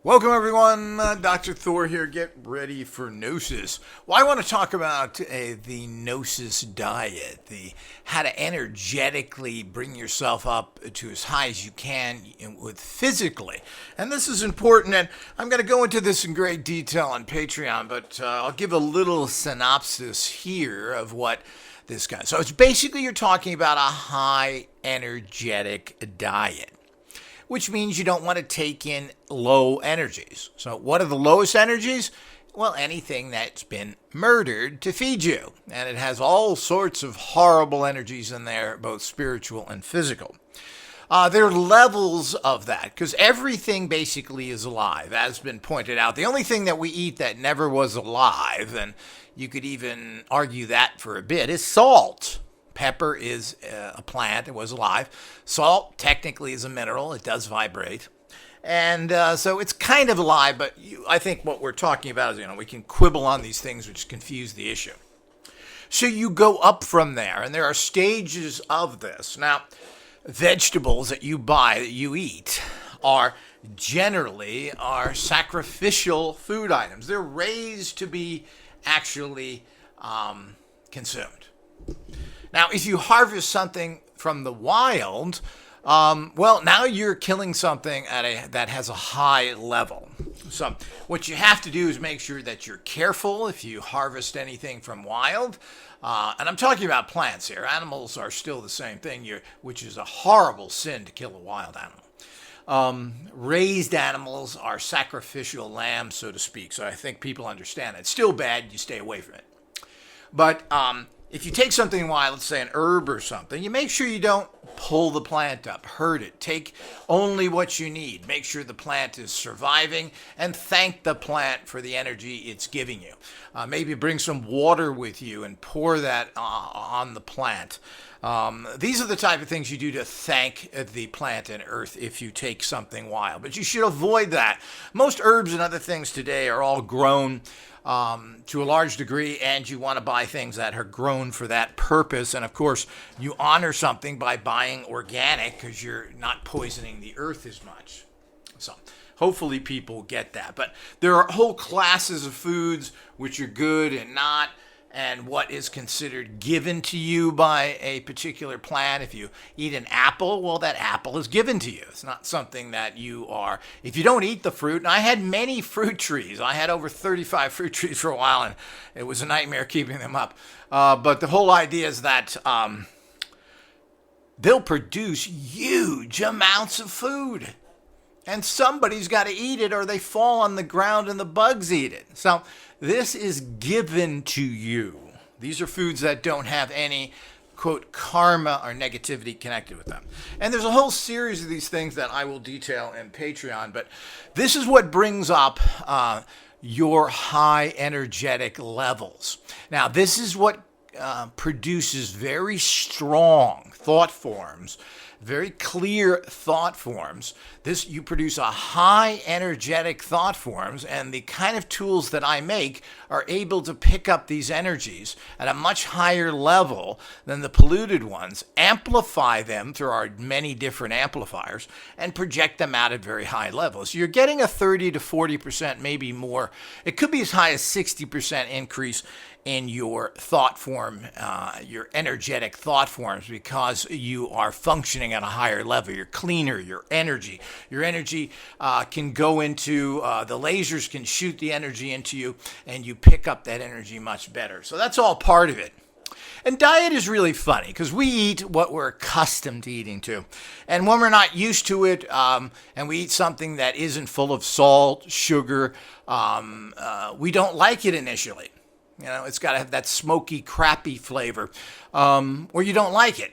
Welcome everyone, Dr. Thor here. Get ready for Gnosis. Well, I want to talk about the Gnosis diet, the how to energetically bring yourself up to as high as you can with physically. And this is important, and I'm going to go into this in great detail on Patreon, but I'll give a little synopsis here of what this guy. So it's basically you're talking about a high energetic diet, which means you don't want to take in low energies. So what are the lowest energies? Well, anything that's been murdered to feed you. And it has all sorts of horrible energies in there, both spiritual and physical. There are levels of that, because everything basically is alive, as has been pointed out. The only thing that we eat that never was alive, and you could even argue that for a bit, is salt. Pepper is a plant. It was alive. Salt technically is a mineral. It does vibrate. And so it's kind of alive, but I think what we're talking about is, we can quibble on these things which confuse the issue. So you go up from there, and there are stages of this. Now, vegetables that you buy, that you eat, are generally sacrificial food items. They're raised to be actually consumed. Now, if you harvest something from the wild, now you're killing something that has a high level. So what you have to do is make sure that you're careful if you harvest anything from wild. And I'm talking about plants here. Animals are still the same thing, which is a horrible sin to kill a wild animal. Raised animals are sacrificial lambs, so to speak. So I think people understand that. It's still bad. You stay away from it. But if you take something wild, let's say an herb or something, you make sure you don't pull the plant up, hurt it. Take only what you need. Make sure the plant is surviving, and thank the plant for the energy it's giving you. Maybe bring some water with you and pour that on the plant. These are the type of things you do to thank the plant and earth if you take something wild. But you should avoid that. Most herbs and other things today are all grown to a large degree, and you want to buy things that are grown for that purpose. And of course, you honor something by buying organic because you're not poisoning the earth as much. So hopefully people get that. But there are whole classes of foods which are good and not, and what is considered given to you by a particular plant. If you eat an apple, well, that apple is given to you. It's not something that you are. If you don't eat the fruit, and I had many fruit trees. I had over 35 fruit trees for a while, and it was a nightmare keeping them up. But the whole idea is that they'll produce huge amounts of food. And somebody's got to eat it, or they fall on the ground and the bugs eat it. So this is given to you. These are foods that don't have any, quote, karma or negativity connected with them. And there's a whole series of these things that I will detail in Patreon. But this is what brings up your high energetic levels. Now, this is what produces very strong thought forms, very clear thought forms. You produce a high energetic thought forms, and the kind of tools that I make are able to pick up these energies at a much higher level than the polluted ones, amplify them through our many different amplifiers, and project them out at very high levels. You're getting a 30 to 40%, maybe more. It could be as high as 60% increase in your thought form, your energetic thought forms, because you are functioning at a higher level. You're cleaner, your energy can go into, the lasers can shoot the energy into you, and you pick up that energy much better. So that's all part of it. And diet is really funny because we eat what we're accustomed to eating to. And when we're not used to it, and we eat something that isn't full of salt, sugar, we don't like it initially. It's got to have that smoky, crappy flavor, or you don't like it.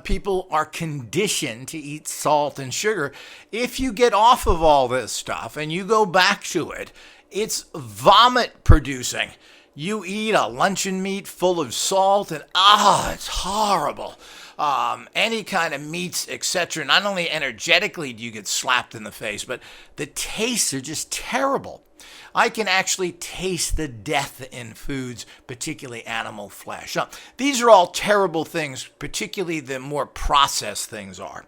People are conditioned to eat salt and sugar. If you get off of all this stuff and you go back to it, it's vomit producing. You eat a luncheon meat full of salt and it's horrible. Any kind of meats, etc. Not only energetically do you get slapped in the face, but the tastes are just terrible. I can actually taste the death in foods, particularly animal flesh. Now, these are all terrible things, particularly the more processed things are.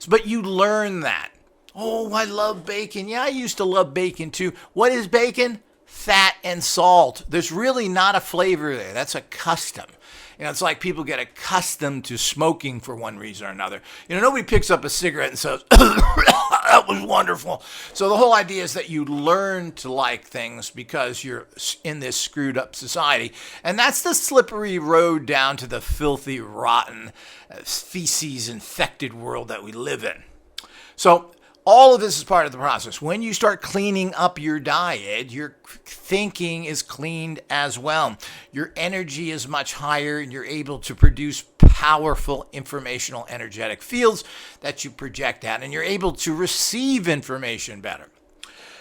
But you learn that Oh, I love bacon. Yeah, I used to love bacon too. What is bacon? Fat and salt. There's really not a flavor there. That's a custom. It's like people get accustomed to smoking for one reason or another. Nobody picks up a cigarette and says, that was wonderful. So the whole idea is that you learn to like things because you're in this screwed up society. And that's the slippery road down to the filthy, rotten, feces infected world that we live in. So all of this is part of the process. When you start cleaning up your diet, your thinking is cleaned as well. Your energy is much higher, and you're able to produce powerful informational energetic fields that you project out, and you're able to receive information better.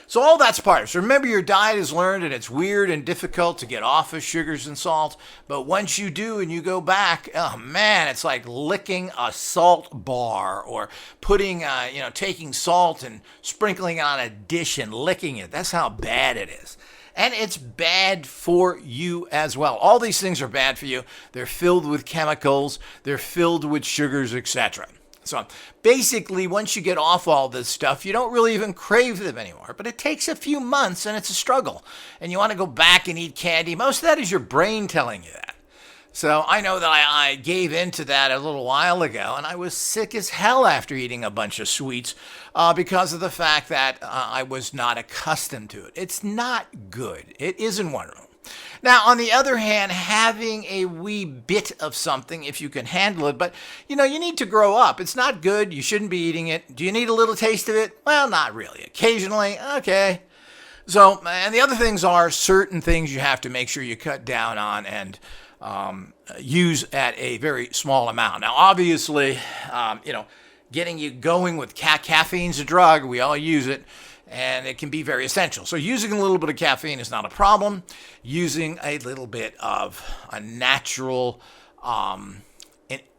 So all that's part of it. So remember, your diet is learned, and it's weird and difficult to get off of sugars and salt. But once you do and you go back, oh man, it's like licking a salt bar or putting, taking salt and sprinkling it on a dish and licking it. That's how bad it is. And it's bad for you as well. All these things are bad for you. They're filled with chemicals. They're filled with sugars, etc. So basically, once you get off all this stuff, you don't really even crave them anymore. But it takes a few months, and it's a struggle. And you want to go back and eat candy. Most of that is your brain telling you that. So I know that I gave into that a little while ago, and I was sick as hell after eating a bunch of sweets because of the fact that I was not accustomed to it. It's not good. It isn't wonderful. Now, on the other hand, having a wee bit of something, if you can handle it, but, you need to grow up. It's not good. You shouldn't be eating it. Do you need a little taste of it? Well, not really. Occasionally, okay. So, and the other things are certain things you have to make sure you cut down on and use at a very small amount. Now, obviously, getting you going with caffeine's a drug. We all use it. And it can be very essential. So using a little bit of caffeine is not a problem. Using a little bit of a natural,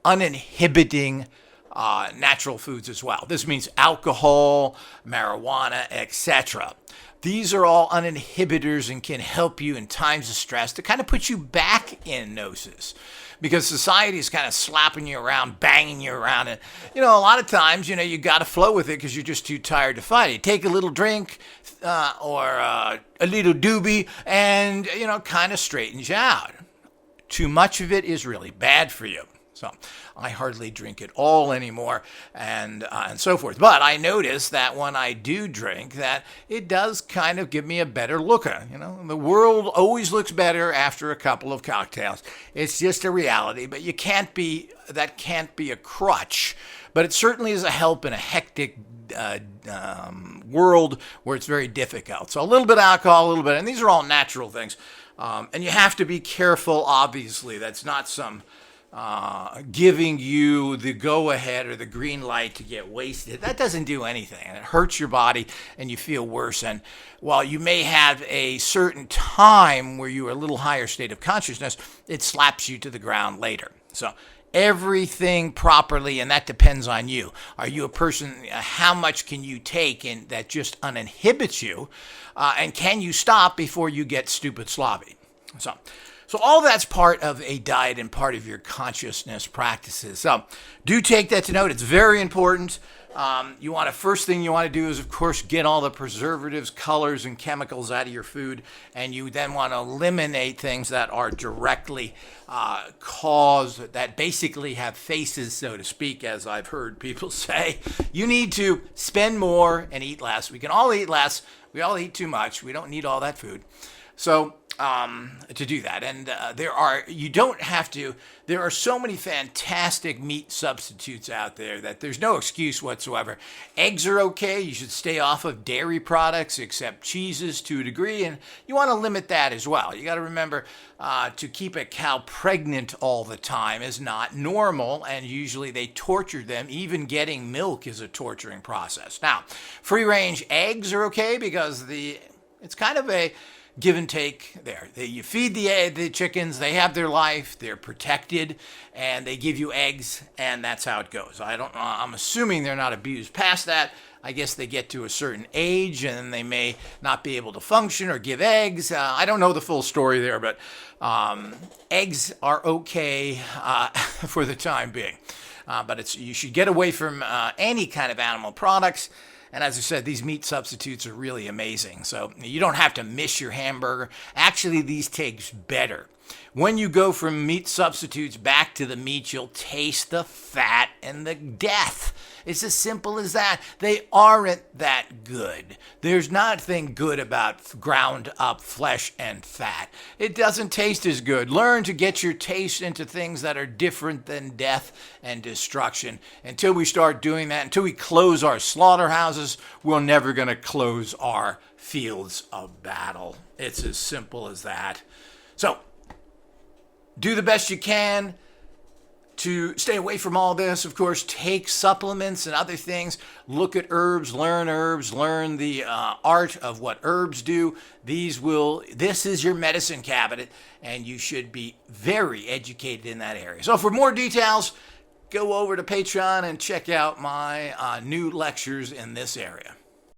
uninhibiting natural foods as well. This means alcohol, marijuana, etc. These are all uninhibitors and can help you in times of stress to kind of put you back in Gnosis. Because society is kind of slapping you around, banging you around. And, a lot of times, you got to flow with it because you're just too tired to fight it. Take a little drink or a little doobie and, kind of straightens you out. Too much of it is really bad for you. So I hardly drink at all anymore and so forth. But I notice that when I do drink, that it does kind of give me a better looker. The world always looks better after a couple of cocktails. It's just a reality, but that can't be a crutch. But it certainly is a help in a hectic world where it's very difficult. So a little bit of alcohol, a little bit, and these are all natural things. And you have to be careful, obviously. That's not some giving you the go-ahead or the green light to get wasted. That doesn't do anything, and it hurts your body, and you feel worse. And while you may have a certain time where you're a little higher state of consciousness, it slaps you to the ground later. So everything properly, and that depends on you. Are you a person, how much can you take and that just uninhibits you, and can you stop before you get stupid sloppy? So all that's part of a diet and part of your consciousness practices. So do take that to note. It's very important. First thing you want to do is, of course, get all the preservatives, colors, and chemicals out of your food. And you then want to eliminate things that are directly that basically have faces, so to speak, as I've heard people say. You need to spend more and eat less. We can all eat less. We all eat too much. We don't need all that food. So to do that. And there are so many fantastic meat substitutes out there that there's no excuse whatsoever. Eggs are okay. You should stay off of dairy products except cheeses to a degree, and you want to limit that as well. You got to remember to keep a cow pregnant all the time is not normal, and usually they torture them. Even getting milk is a torturing process. Now, free-range eggs are okay because it's kind of a give and take there. You feed the chickens, they have their life, they're protected, and they give you eggs, and that's how it goes. I'm assuming they're not abused past that. I guess they get to a certain age, and they may not be able to function or give eggs. I don't know the full story there, but eggs are okay for the time being. But you should get away from any kind of animal products. And as I said, these meat substitutes are really amazing. So you don't have to miss your hamburger. Actually, these taste better. When you go from meat substitutes back to the meat, you'll taste the fat and the death. It's as simple as that. They aren't that good. There's nothing good about ground up flesh and fat. It doesn't taste as good. Learn to get your taste into things that are different than death and destruction. Until we start doing that, until we close our slaughterhouses, we're never going to close our fields of battle. It's as simple as that. So, do the best you can to stay away from all this. Of course, take supplements and other things. Look at herbs, learn the art of what herbs do. This is your medicine cabinet, and you should be very educated in that area. So for more details, go over to Patreon and check out my new lectures in this area.